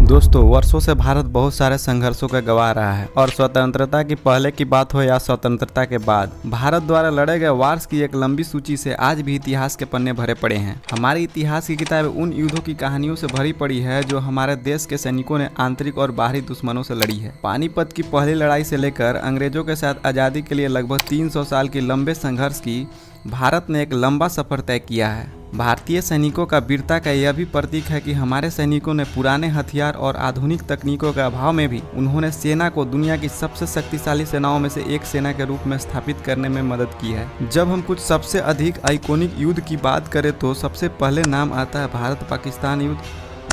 दोस्तों, वर्षों से भारत बहुत सारे संघर्षों का गवाह रहा है और स्वतंत्रता की पहले की बात हो या स्वतंत्रता के बाद भारत द्वारा लड़े गए वार्स की एक लंबी सूची से आज भी इतिहास के पन्ने भरे पड़े हैं। हमारी इतिहास की किताब उन युद्धों की कहानियों से भरी पड़ी है जो हमारे देश के सैनिकों ने आंतरिक और बाहरी दुश्मनों से लड़ी है। पानीपत की पहली लड़ाई से लेकर अंग्रेजों के साथ आज़ादी के लिए लगभग 300 साल की लंबे संघर्ष की भारत ने एक लंबा सफर तय किया है। भारतीय सैनिकों का वीरता का यह भी प्रतीक है कि हमारे सैनिकों ने पुराने हथियार और आधुनिक तकनीकों के अभाव में भी उन्होंने सेना को दुनिया की सबसे शक्तिशाली सेनाओं में से एक सेना के रूप में स्थापित करने में मदद की है। जब हम कुछ सबसे अधिक आइकॉनिक युद्ध की बात करें तो सबसे पहले नाम आता है भारत पाकिस्तान युद्ध,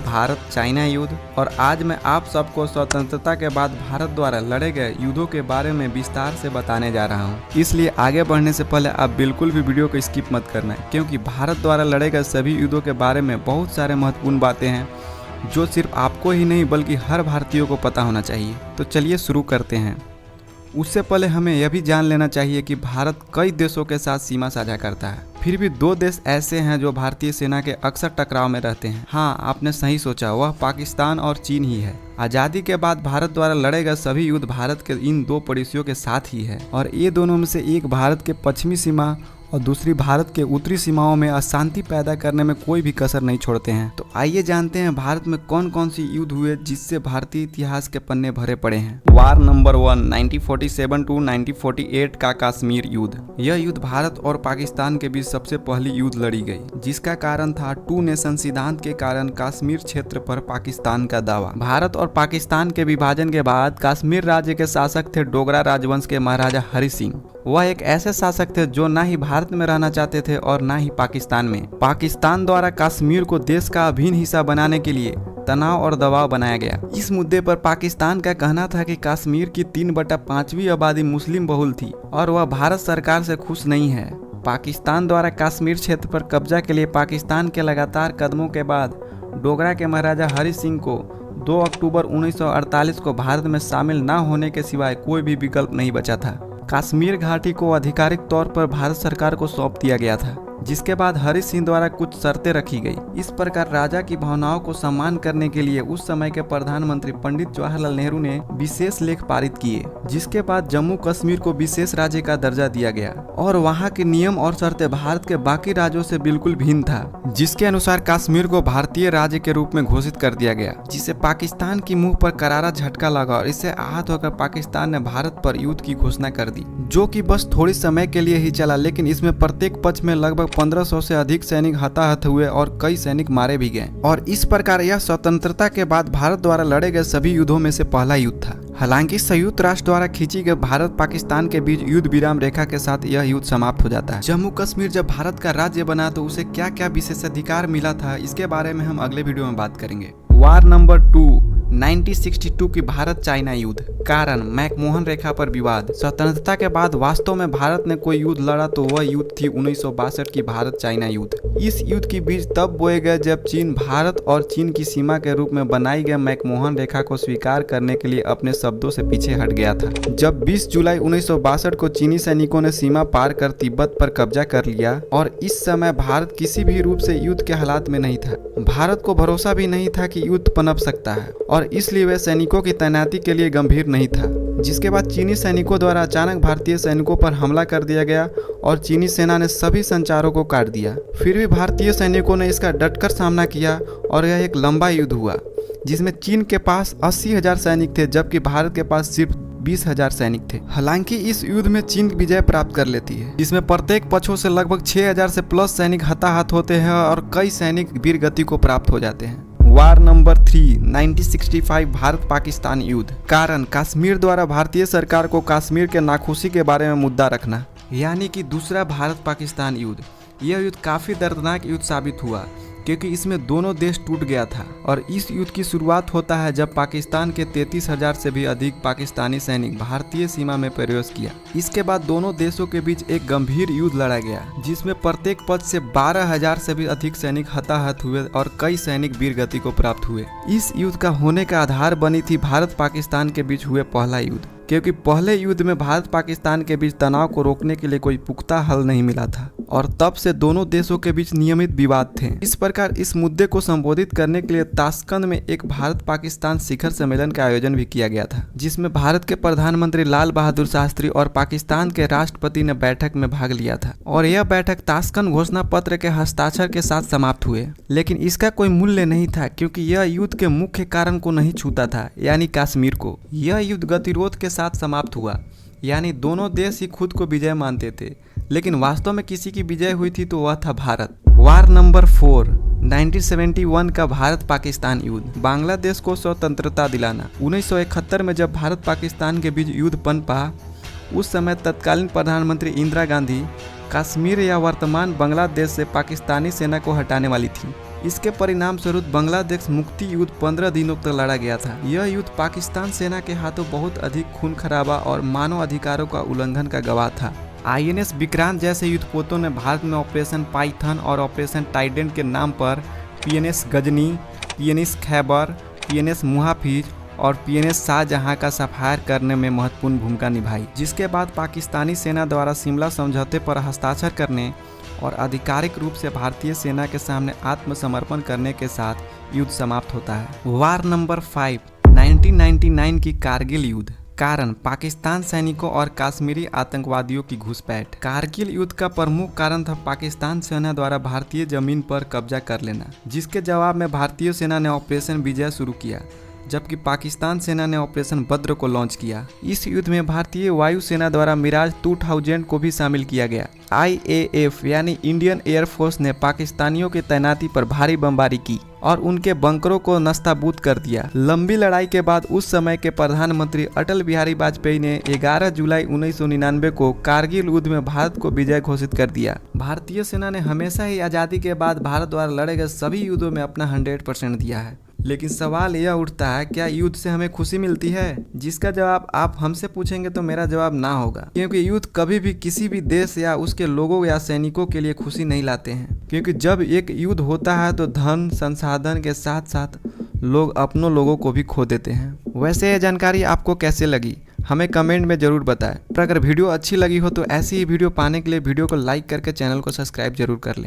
भारत चाइना युद्ध। और आज मैं आप सबको स्वतंत्रता के बाद भारत द्वारा लड़े गए युद्धों के बारे में विस्तार से बताने जा रहा हूं। इसलिए आगे बढ़ने से पहले आप बिल्कुल भी वीडियो को स्किप मत करना है, क्योंकि भारत द्वारा लड़े गए सभी युद्धों के बारे में बहुत सारे महत्वपूर्ण बातें हैं जो सिर्फ आपको ही नहीं बल्कि हर भारतीय को पता होना चाहिए। तो चलिए शुरू करते हैं। उससे पहले हमें यह भी जान लेना चाहिए कि भारत कई देशों के साथ सीमा साझा करता है, फिर भी दो देश ऐसे हैं जो भारतीय सेना के अक्सर टकराव में रहते हैं। हाँ, आपने सही सोचा, वह पाकिस्तान और चीन ही है। आज़ादी के बाद भारत द्वारा लड़े गए सभी युद्ध भारत के इन दो पड़ोसियों के साथ ही है और ये दोनों में से एक भारत के पश्चिमी सीमा और दूसरी भारत के उत्तरी सीमाओं में अशांति पैदा करने में कोई भी कसर नहीं छोड़ते हैं। तो आइए जानते हैं भारत में कौन कौन सी युद्ध हुए जिससे भारतीय इतिहास के पन्ने भरे पड़े हैं। वार नंबर 1 1947 टू 1948 का कश्मीर युद्ध। यह युद्ध भारत और पाकिस्तान के बीच सबसे पहली युद्ध लड़ी गई, जिसका कारण था टू नेशन सिद्धांत के कारण कश्मीर क्षेत्र पर पाकिस्तान का दावा। भारत और पाकिस्तान के विभाजन के बाद कश्मीर राज्य के शासक थे डोगरा राजवंश के महाराजा हरि सिंह। वह एक ऐसे शासक थे जो ना ही भारत में रहना चाहते थे और ना ही पाकिस्तान में। पाकिस्तान द्वारा कश्मीर को देश का अभिन्न हिस्सा बनाने के लिए तनाव और दबाव बनाया गया। इस मुद्दे पर पाकिस्तान का कहना था कि कश्मीर की 3/5 आबादी मुस्लिम बहुल थी और वह भारत सरकार से खुश नहीं है। पाकिस्तान द्वारा कश्मीर क्षेत्र पर कब्जा के लिए पाकिस्तान के लगातार कदमों के बाद डोगरा के महाराजा हरि सिंह को 2 अक्टूबर 1948 को भारत में शामिल न होने के सिवाय कोई भी विकल्प नहीं बचा था। कश्मीर घाटी को आधिकारिक तौर पर भारत सरकार को सौंप दिया गया था, जिसके बाद हरि सिंह द्वारा कुछ शर्तें रखी गई। इस प्रकार राजा की भावनाओं को सम्मान करने के लिए उस समय के प्रधानमंत्री पंडित जवाहरलाल नेहरू ने विशेष लेख पारित किए, जिसके बाद जम्मू कश्मीर को विशेष राज्य का दर्जा दिया गया और वहाँ के नियम और शर्तें भारत के बाकी राज्यों से बिल्कुल भिन्न था, जिसके अनुसार कश्मीर को भारतीय राज्य के रूप में घोषित कर दिया गया, जिससे पाकिस्तान की मुंह पर करारा झटका लगा और इससे आहत होकर पाकिस्तान ने भारत पर युद्ध की घोषणा कर दी, जो कि बस थोड़ी समय के लिए ही चला, लेकिन इसमें प्रत्येक पक्ष में लगभग 1500 से अधिक सैनिक हताहत हुए और कई सैनिक मारे भी गए। और इस प्रकार यह स्वतंत्रता के बाद भारत द्वारा लड़े गए सभी युद्धों में से पहला युद्ध था। हालांकि संयुक्त राष्ट्र द्वारा खींची गई भारत पाकिस्तान के बीच युद्ध विराम रेखा के साथ यह युद्ध समाप्त हो जाता है। जम्मू कश्मीर जब भारत का राज्य बना तो उसे क्या क्या विशेषाधिकार मिला था, इसके बारे में हम अगले वीडियो में बात करेंगे। वार नंबर 2 1962 की भारत चाइना युद्ध। कारण मैकमोहन रेखा पर विवाद। स्वतंत्रता के बाद वास्तव में भारत ने कोई युद्ध लड़ा तो वह युद्ध थी 1962 की भारत चाइना युद्ध। इस युद्ध के बीज तब बोए गए जब चीन भारत और चीन की सीमा के रूप में बनाई गई मैकमोहन रेखा को स्वीकार करने के लिए अपने शब्दों से पीछे हट गया था। जब 20 जुलाई 1962 को चीनी सैनिकों ने सीमा पार कर तिब्बत पर कब्जा कर लिया और इस समय भारत किसी भी रूप से युद्ध के हालात में नहीं था। भारत को भरोसा भी नहीं था कि युद्ध पनप सकता है और इसलिए वे सैनिकों की तैनाती के लिए गंभीर नहीं था। जिसके बाद चीनी सैनिकों द्वारा अचानक भारतीय सैनिकों पर हमला कर दिया गया और चीनी सेना ने सभी संचारों को काट दिया। फिर भी भारतीय सैनिकों ने इसका डटकर सामना किया और यह एक लंबा युद्ध हुआ, जिसमें चीन के पास 80,000 सैनिक थे जबकि भारत के पास सिर्फ 20,000 सैनिक थे। हालांकि इस युद्ध में चीन विजय प्राप्त कर लेती है, जिसमें प्रत्येक पक्षों से लगभग 6,000 से प्लस सैनिक हताहत होते हैं और कई सैनिक वीर गति को प्राप्त हो जाते हैं। वार नंबर 3 1965 भारत पाकिस्तान युद्ध। कारण कश्मीर द्वारा भारतीय सरकार को कश्मीर के नाखुशी के बारे में मुद्दा रखना, यानी कि दूसरा भारत पाकिस्तान युद्ध। यह युद्ध काफी दर्दनाक युद्ध साबित हुआ क्योंकि इसमें दोनों देश टूट गया था और इस युद्ध की शुरुआत होता है जब पाकिस्तान के 33,000 से भी अधिक पाकिस्तानी सैनिक भारतीय सीमा में प्रवेश किया। इसके बाद दोनों देशों के बीच एक गंभीर युद्ध लड़ा गया, जिसमें प्रत्येक पक्ष से 12,000 से भी अधिक सैनिक हताहत हुए और कई सैनिक वीर गति को प्राप्त हुए। इस युद्ध का होने का आधार बनी थी भारत पाकिस्तान के बीच हुए पहला युद्ध, क्योंकि पहले युद्ध में भारत पाकिस्तान के बीच तनाव को रोकने के लिए कोई पुख्ता हल नहीं मिला था और तब से दोनों देशों के बीच नियमित विवाद थे। इस प्रकार इस मुद्दे को संबोधित करने के लिए ताशकंद में एक भारत पाकिस्तान शिखर सम्मेलन का आयोजन भी किया गया था, जिसमें भारत के प्रधानमंत्री लाल बहादुर शास्त्री और पाकिस्तान के राष्ट्रपति ने बैठक में भाग लिया था और यह बैठक ताशकंद घोषणा पत्र के हस्ताक्षर के साथ समाप्त हुए। लेकिन इसका कोई मूल्य नहीं था क्योंकि यह युद्ध के मुख्य कारण को नहीं छूता था, यानी कश्मीर को। यह युद्ध गतिरोध के साथ समाप्त हुआ, यानी दोनों देश ही खुद को विजय मानते थे, लेकिन वास्तव में किसी की विजय हुई थी तो वह था भारत। वार नंबर 4 1971 का भारत पाकिस्तान युद्ध। बांग्लादेश को स्वतंत्रता दिलाना। 1971 में जब भारत पाकिस्तान के बीच युद्ध पनपा, उस समय तत्कालीन प्रधानमंत्री इंदिरा गांधी कश्मीर या वर्तमान बांग्लादेश से पाकिस्तानी सेना को हटाने वाली थी। इसके परिणाम स्वरूप बांग्लादेश मुक्ति युद्ध 15 दिनों तक लड़ा गया था। यह युद्ध पाकिस्तान सेना के हाथों बहुत अधिक खून खराबा और मानव अधिकारों का उल्लंघन का गवाह था। INS विक्रांत जैसे युद्धपोतों ने भारत में ऑपरेशन पाइथन और ऑपरेशन टाइडेंट के नाम पर PNS Ghazni, PNS Khyber, PNS मुहाफिज और PNS शाहजहां का सफायर करने में महत्वपूर्ण भूमिका निभाई, जिसके बाद पाकिस्तानी सेना द्वारा शिमला समझौते पर हस्ताक्षर करने और आधिकारिक रूप से भारतीय सेना के सामने आत्मसमर्पण करने के साथ युद्ध समाप्त होता है। वार नंबर 5 1999 की कारगिल युद्ध। कारण पाकिस्तान सैनिकों और कश्मीरी आतंकवादियों की घुसपैठ। कारगिल युद्ध का प्रमुख कारण था पाकिस्तान सेना द्वारा भारतीय जमीन पर कब्जा कर लेना, जिसके जवाब में भारतीय सेना ने ऑपरेशन विजय शुरू किया, जबकि पाकिस्तान सेना ने ऑपरेशन बद्र को लॉन्च किया। इस युद्ध में भारतीय वायुसेना द्वारा मिराज 2000 को भी शामिल किया गया। IAF यानी इंडियन एयरफोर्स ने पाकिस्तानियों की तैनाती पर भारी बमबारी की और उनके बंकरों को नस्ताबूद कर दिया। लंबी लड़ाई के बाद उस समय के प्रधानमंत्री अटल बिहारी वाजपेयी ने 11 जुलाई 1999 को कारगिल युद्ध में भारत को विजय घोषित कर दिया। भारतीय सेना ने हमेशा ही आज़ादी के बाद भारत द्वारा लड़े गए सभी युद्धों में अपना 100% दिया है। लेकिन सवाल यह उठता है, क्या युद्ध से हमें खुशी मिलती है? जिसका जवाब आप हमसे पूछेंगे तो मेरा जवाब ना होगा, क्योंकि युद्ध कभी भी किसी भी देश या उसके लोगों या सैनिकों के लिए खुशी नहीं लाते हैं। क्योंकि जब एक युद्ध होता है तो धन संसाधन के साथ साथ लोग अपनों लोगों को भी खो देते हैं। वैसे ये जानकारी आपको कैसे लगी हमें कमेंट में ज़रूर बताएं। पर अगर वीडियो अच्छी लगी हो तो ऐसी ही वीडियो पाने के लिए वीडियो को लाइक करके चैनल को सब्सक्राइब जरूर कर लें।